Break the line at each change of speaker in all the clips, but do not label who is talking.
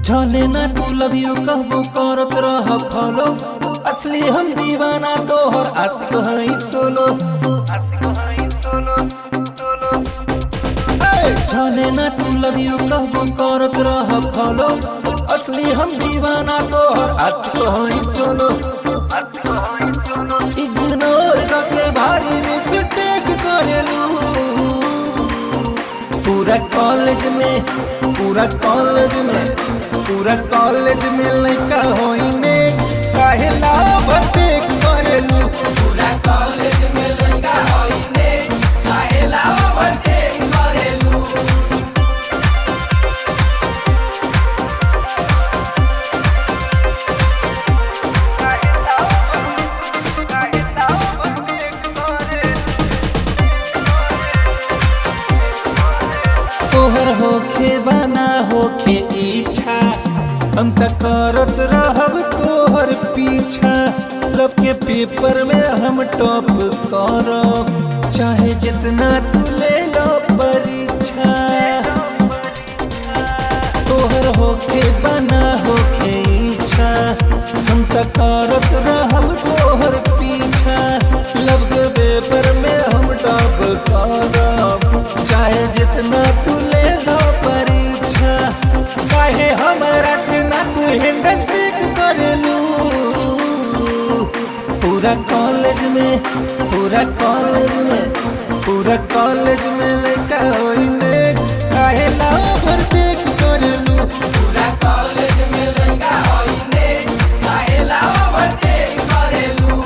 जाने ना तू लव यू कहबो करत रह फॉलो, असली हम दीवाना तोहर आशिक हई सोलो। जाने ना तू लव यू कहबो करत रह फॉलो, असली हम दीवाना तोहर आशिक हई सोलो। इग्नोर करके भारी मिस्टेक करेलू पूरा कॉलेज में लइका होइने काहे लाभ टेक करेलू।
पूरा कॉलेज में लइका होइने काहे लाभ टेक करेलू।
तोहर होखे बना होखे इच्छा, हम त करत रहब तोहर पीछा। लब के पेपर में हम टॉप करब, चाहे जितना तू ले लो परीक्षा। तोहर होखे बना होखे इच्छा, हम त करत रहब तोहर पीछा। लब के पेपर में हम टॉप करब, चाहे जितना तू ले लो परीक्षा। काहे हमारा से ना तू हैंडशेक करेलू पूरा कॉलेज में लइका होइने काहे लाभ टेक करेलू।
पूरा कॉलेज में लइका होइने काहे लाभ टेक करेलू।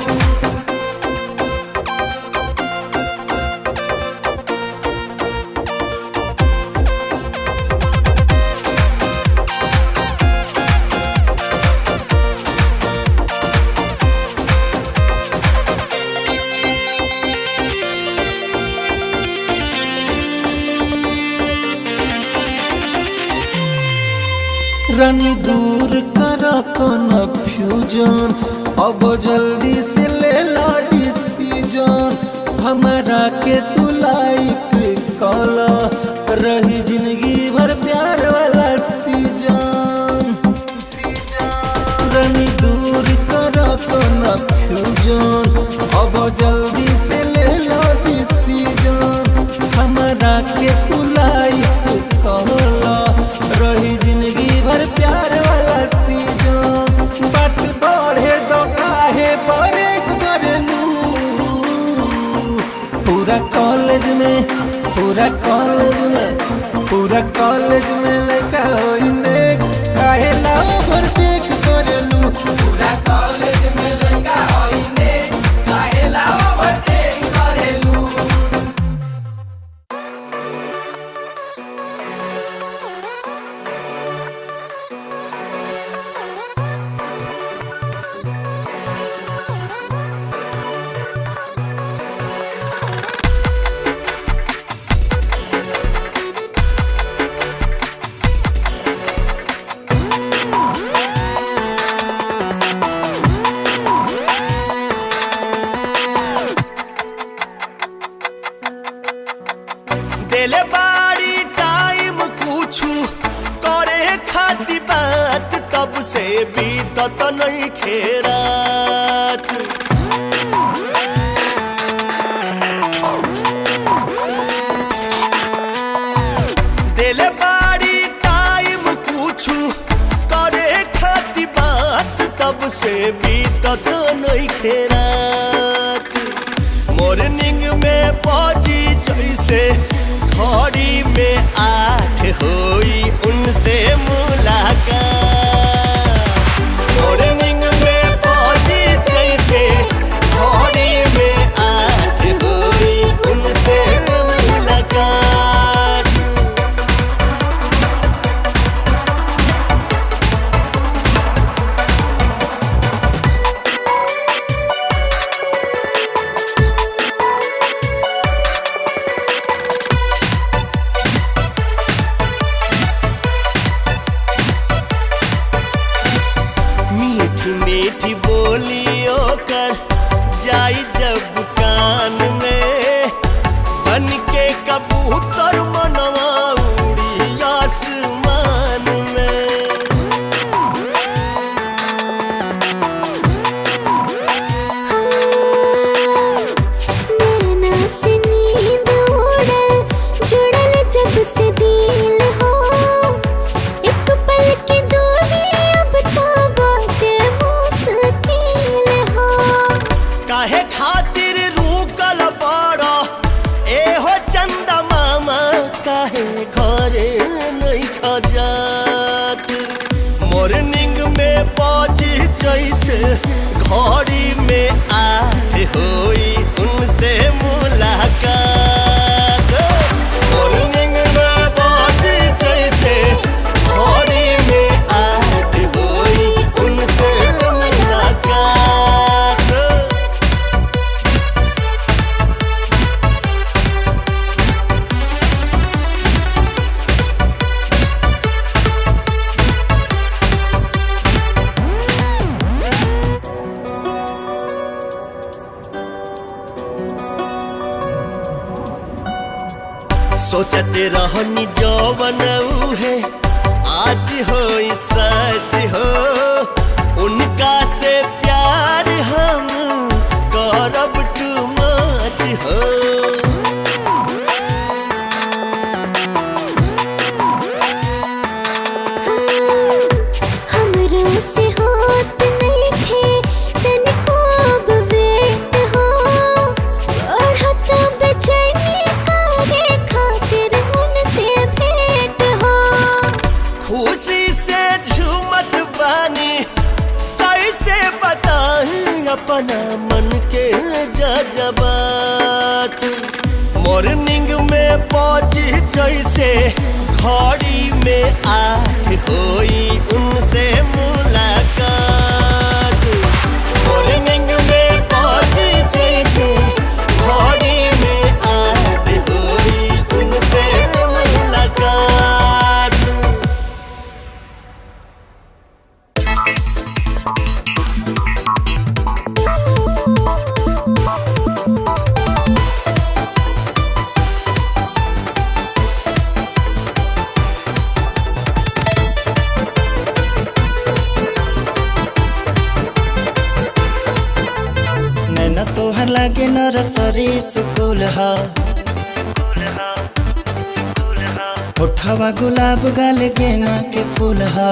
रानी दूर करा कन्फ्यूजन, अब जल्दी से ले ला डिसीजन। हमरा के तू लाइक कला, रही जिंदगी भर प्यार वाला सीजन। रानी दूर करा कन्फ्यूजन, अब जल्दी से ले ला डिसीजन। हमरा के तू लाइक कला, रही जिंदगी भर प्यार वाला सीजन। बात बढ़े दो काहे ब्रेक करेलू पूरा कॉलेज में लइका होइने काहे लाभ टेक करेलू।
पूरा कॉलेज में लइका होइने काहे लाभ टेक करेलू।
देले बाड़ी टाइम कुछु करे खाती बात, तब से बीतत नहीं खेरात। देले बाड़ी टाइम कुछु करे खाती बात, तब से बीतत नहीं खेरात। मॉर्निंग में बाजी जैसे घड़ी में 8 होई उनसे मुलाकात। मॉर्निंग में बाजी जैसे घड़ी में 8 होई उनसे मुलाकात। जैसे घड़ी में आठ होई उनसे मुलाकात। मॉर्निंग में बाजी जैसे घड़ी में आठ होई उनसे मुलाकात। सोचते रहनी जौवन उहे आज होई सच हो। उनका से प्यार हम करब टू मच हो।
हमरा से होत नहीं थे तनिको अब वेट हो। बढ़त बेचैनी काहे खातिर उनसे भेंट हो।
खुशी से झूमत बानी कैसे बताई अपना मन के जज्बात। मॉर्निंग में पहुंची जैसे घड़ी में आठ होई उनसे मुलाकात। मॉर्निंग में पहुंची जैसे घड़ी में आठ होई उनसे मुलाकात।
नैना तोहर लागे नरसरी स्कूल हा। होठवा गुलाब गाल गेना के फूल हा।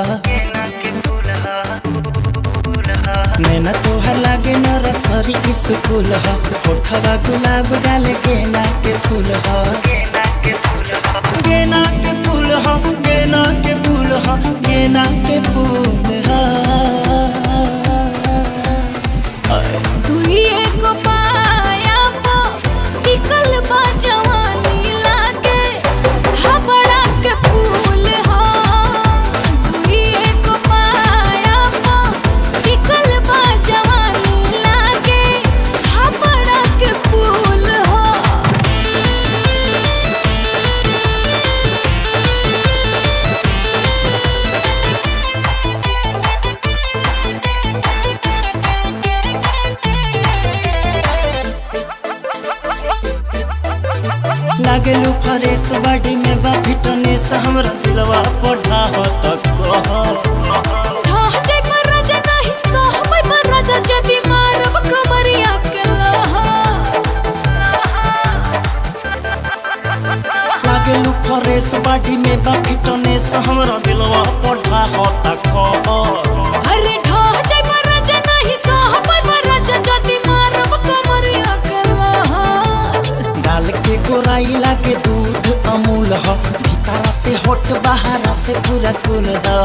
नैना तोहर लागे नरसरी स्कूल हा। होठवा गुलाब गाल गेना के फूल हा। गेना के फूल हा। गेना के फूल हा। गेना के फूल हा।
दुई एगो पाया पो टिकल बा जवानी लागे हबड़ा के फूल हो। दुई एगो पाया पो टिकल बा जवानी लागे हबड़ा के फूल हो।
लागेलू फ्रेश बॉडी में बा फिटनेस हमरा दिलवा पढ़ा हो तक कहो।
ढह जाय पर राजा नहीं सहबै पर राजा जदी मारब कमरिया के लहा।
लागेलू फ्रेश बॉडी में बा फिटनेस हमरा दिलवा पढ़ा हो तक कहो।
अरे ढह जाय पर राजा नहीं सहबै पर राजा जदी मारब कमरिया के लहा।
डाल के गोराई लागे दूध अमूल हो। भीतरा से होट बाहरा से पूरा कुल हो।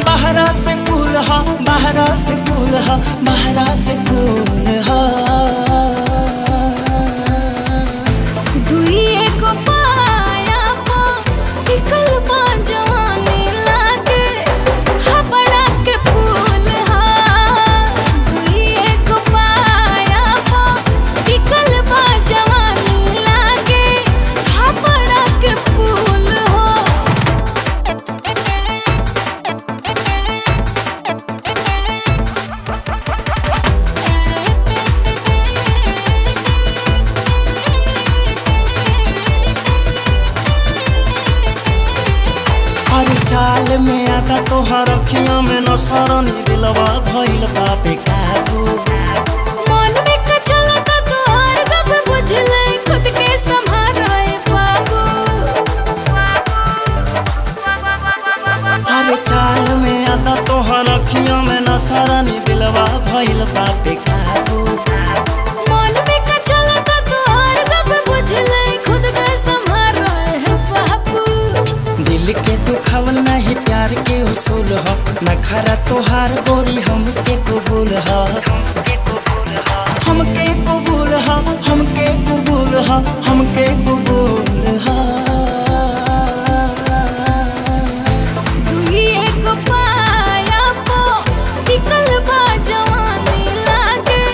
बाहरा से कुल हो। बाहरा से कुल हो। बाहरा से कुल हो।
दुई एगो पाया पो टिकल बा जवानी लागे हबड़ा के फूल हा। दुई एगो पाया पो टिकल बा जवानी लागे हबड़ा के फूल हो।
हर चाल में आता तोहर अखियां में नसरनी दिलवा भइल बा बेकाबू।
मन में का चलता तोहर सब बुझले खुद के संभारे बाबू।
हर चाल में आता तोहर अखियां में नसरनी दिलवा भइल बा बेकाबू।
मन में का चलता तोहर सब बुझले खुद के संभारे बाबू।
दिल दिल के दुखावल नहीं प्यार के उसूल हो, नखरा तोहार गोरी हमके कबूल हो, हमके कबूल हो, हमके कबूल हो, हमके कबूल हो।
दुई एक पाया पो टिकल बा जवानी लागे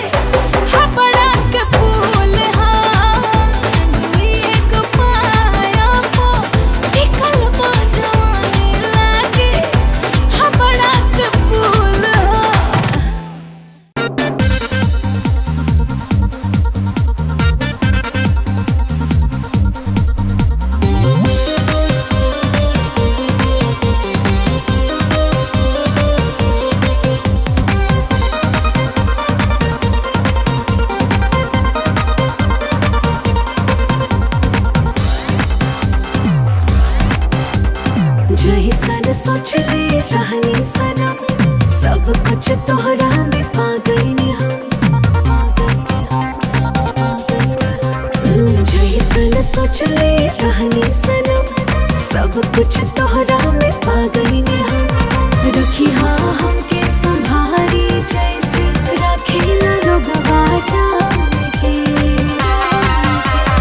हबड़ा के फूल हा। दुई एक पाया पो टिकल बा जवानी लागे हबड़ा के फूल हा। जैसन सोचले रहनी सनम सब कुछ तोहरा में पा गईनी हम। जैसन सोचले रहनी सनम सब कुछ तोहरा में पा गईनी हम। रखी हाँ हमके संभारी जैसे रखेला लोग बाजान के।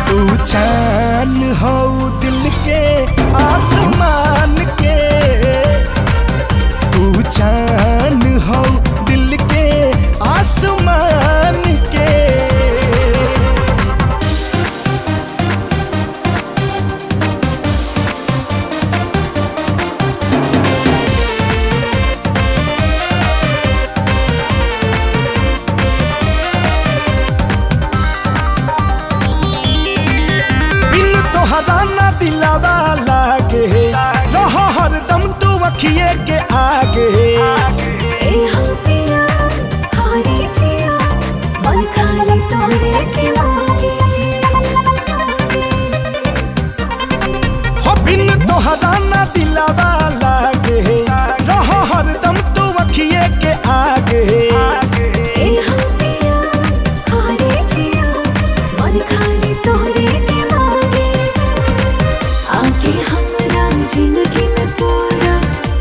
तू चान हो दिल के आसमान के, तू चान हो दिल के आसमान के। बिन तोहरा ना दिलावा लागे, रहो हरदम तू अखिए के आगे।
ए हम पिया हारे जिया मन खाली तोहरे के मांगे।
हो बिन तोहरा ना दिलावा लागे, रहो हरदम तू अखिए के आगे।
ए हम पिया हारे जिया मन खाली तोहरे के मांगे। आके हमरा जिंदगी में पूरा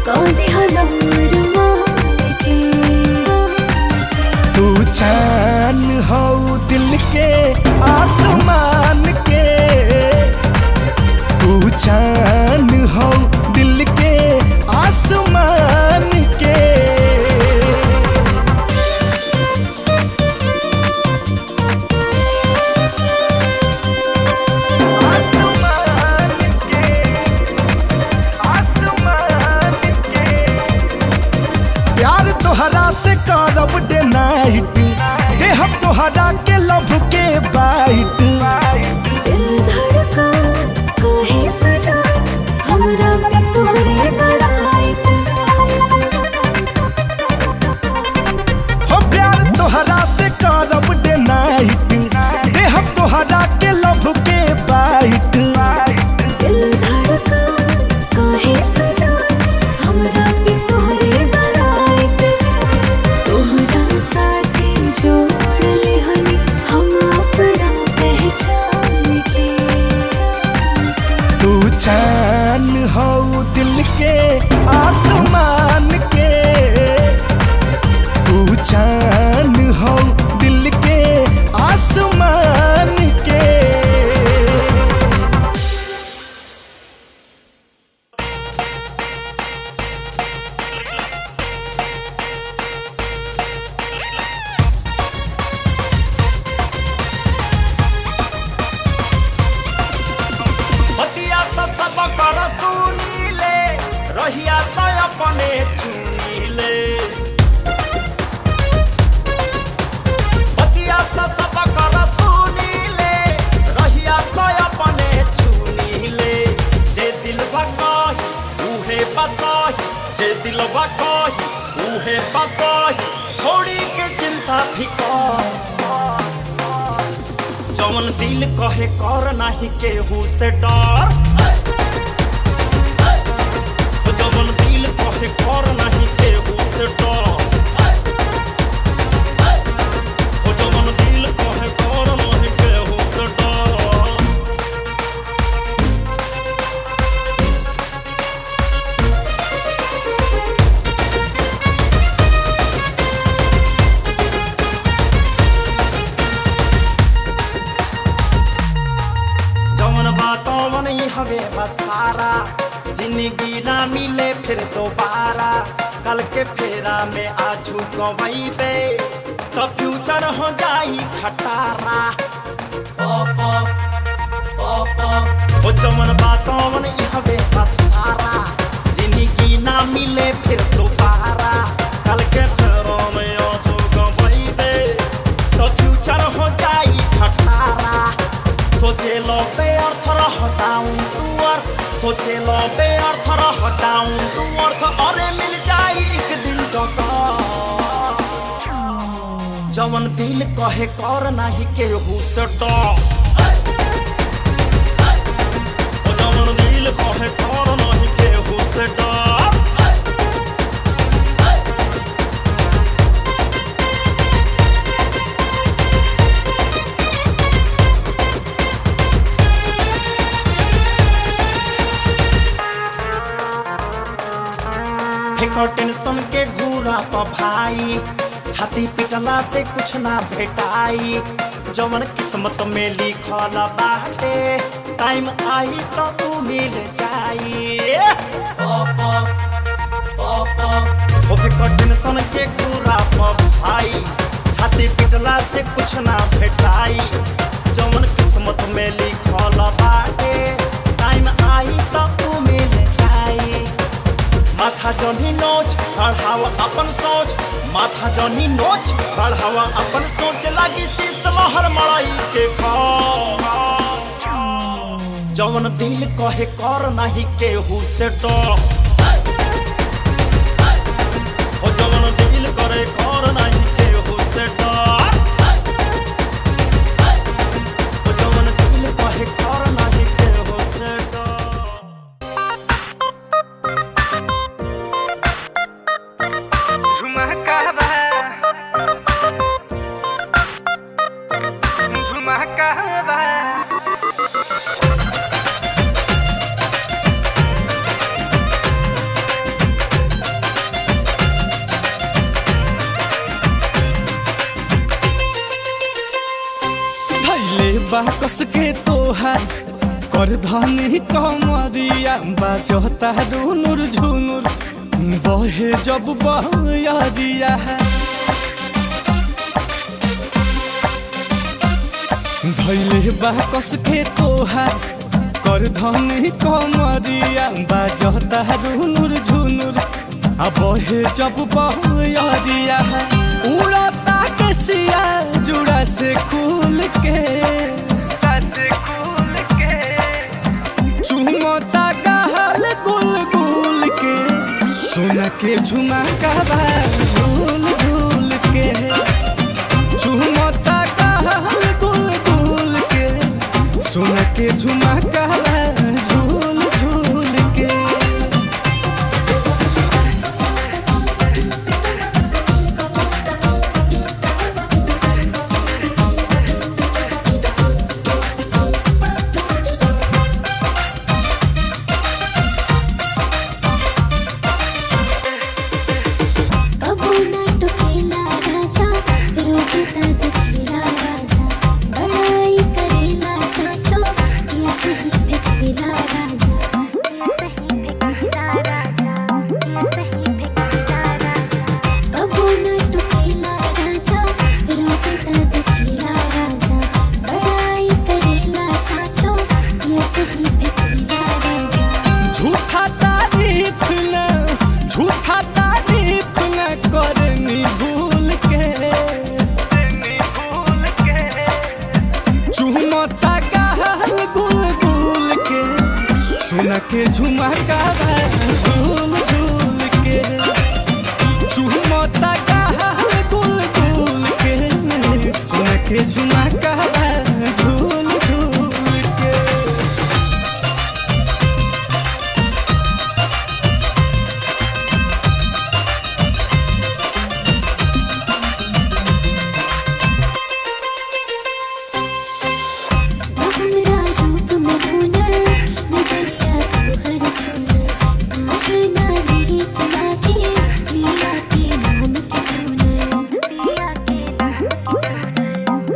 कौदी हलमर मान के।
तू चान हो दिल के आसमान के, तू चान हो दिल के आसमान के। प्यार तोहरा से करब डे नाइट, देहब तोहरा के लव के बाइट।
दिल धड़का काहे सजा हमरा पे तोहरे बराइट।
हो प्यार तोहरा से करब डे नाइट, देहब तोहरा के लव के बाइट।
दिल धड़का काहे सजा हमरा पे तोहरे बराइट। तोहरा साथे जोड़ ले हनी हम अपना पहचान के।
तू चान हो दिल के आसमान के, तू चान हो दिल के आसमान के।
बतिया तो सब कर सुनी ले, रहिया तो अपने चुनी ले। बतिया तो सब कर सुनी ले, रहिया तो अपने चुनी ले। जे दिलवा कही उहे बसाही, जे दिलवा कही उहे बसाही, छोड़ी के चिंता फिकर। जवन दिल कहे कर नाही केहू से डर, जवन दिल कहे कर नाही केहू से डर, जवन दिल कहे कर नाही केहू से डर। जिंदगी ना मिले फिर दोबारा, कल के फेरा में आजू गवैबे तो फ्यूचर हो जाई खटारा। ओ जमन बातों इहबे सारा, जिंदगी ना मिले फिर दोबारा, कल के फेरा में आजू गवैबे तो फ्यूचर हो जाई खटारा। सोचे लो बेअर्थ रह डाउन टू अर्थ, सोचे लो बेअर्थ रह डाउन टू अर्थ, अरे मिल जाई एक दिन टका। जवन दिल कहे कर नहीं केहू से डर, जवन दिल कहे कर नहीं केहू से डर। फेंको टेंशन के घूरा पर भाई, छाती पिटला से कुछ ना भेटाई। जवन किस्मत में लिखल बाटे, टाइम आई तो तू मिल जाई। ओ फेंको टेंशन के घूरा पर भाई, छाती पिटला से कुछ ना भेटाई। जवन किस्मत में लिखल बाटे, टाइम आई तो तू मिल जाई। माथा जनी नोच बढ़ावा अपन सोच, माथा जनी नोच बढ़ावा अपन सोच, लगी शीश महर मड़ाई के खा। जवन दिल कहे कर नहीं केहू से डर, ओ जवन दिल करे कर नहीं केहू से डर, ओ जवन दिल कहे कर नहीं केहू से डर।
कस के तोहार कर धनी कमरिया, बाजता दुनुर झुनुर बहे जब बहरिया। धैले बा कस के तोहार कर धनी कमरिया, बाजता दुनुर झुनुर बहे जब बहरिया। उड़ता के सिया जुड़ा से खुल के, चुमता गहल गुल गुल के, सुन के झुमका झूल झूल के। चुमता गहल गुल गुल के, सुन के झुमका झूल झूल के। के झुमका झूल झूल के, झुमता गहल गुल गुल के, सुन के झुमका झूल झूल के।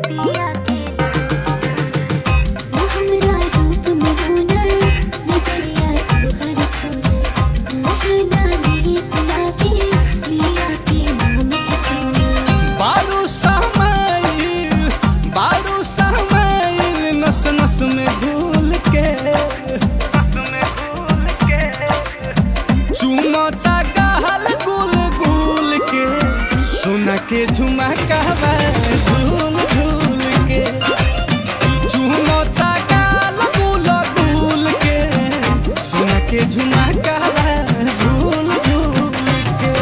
पिया के
चुमता गहल गुल गुल के सोना के झुमका झूल झूल के चुमता गहल गुल गुल के सोना के झुमका झूल झूल के।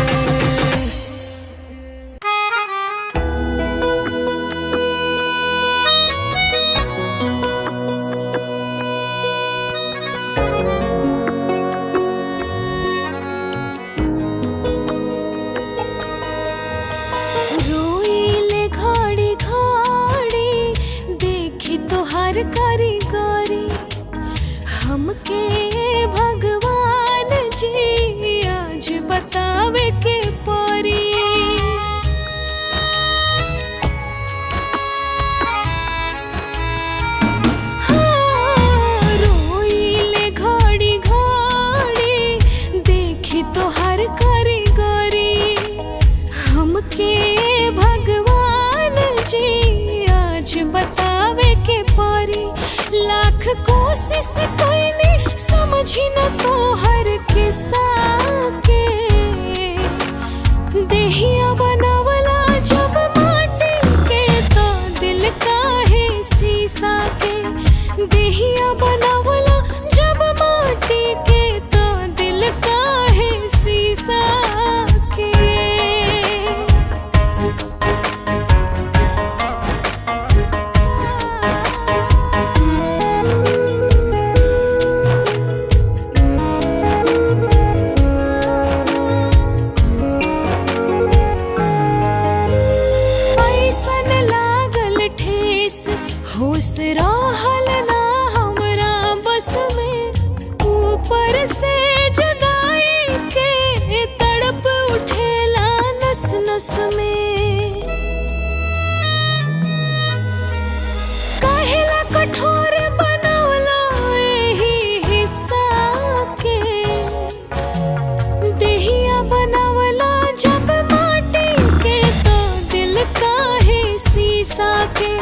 रोइले घड़ी घड़ी देखी तोहार कारीगरी हमके भगवान जी आज बतावे के परी। हाँ, रोइले घड़ी घड़ी देखी तोहार कारीगरी हमके भगवान जी आज बतावे के परी। लाख कोशिश कईनी समझी न तोहर किस्सा के देहिया बनावला जब माटी के तो दिल काहे शीशा के देहिया बनावला जब माटी के तो दिल काहे शीशा के। ऐसन लागल ठेस होश रहल ना हमरा बस में ऊपर से जुदाई के तड़प उठेला नस नस में। काहेला कठोर बनवला एही हिस्सा के देहिया बनावला जब माटी के तो दिल काहे शीशा के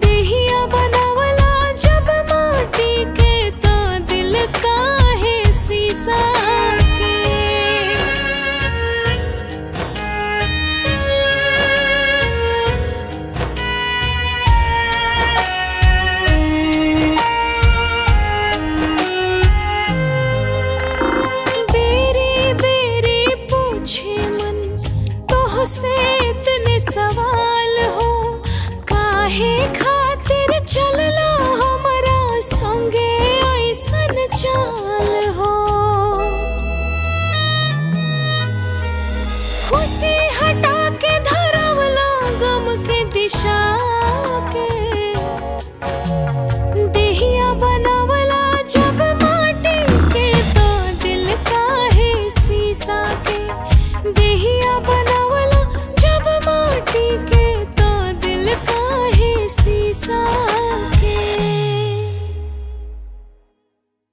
देहिया बनावला जब माटी के तो दिल काहे शीशा के। बेरी बेरी पूछे मन तोहसे इतने सवाल हो काहे खातिर चलला हमरा संगे ऐसन चाल हो। खुशी हटा के धरवला गम के दिशा के देहिया बनावला जब माटी के तो दिल काहे शीशा के देहिया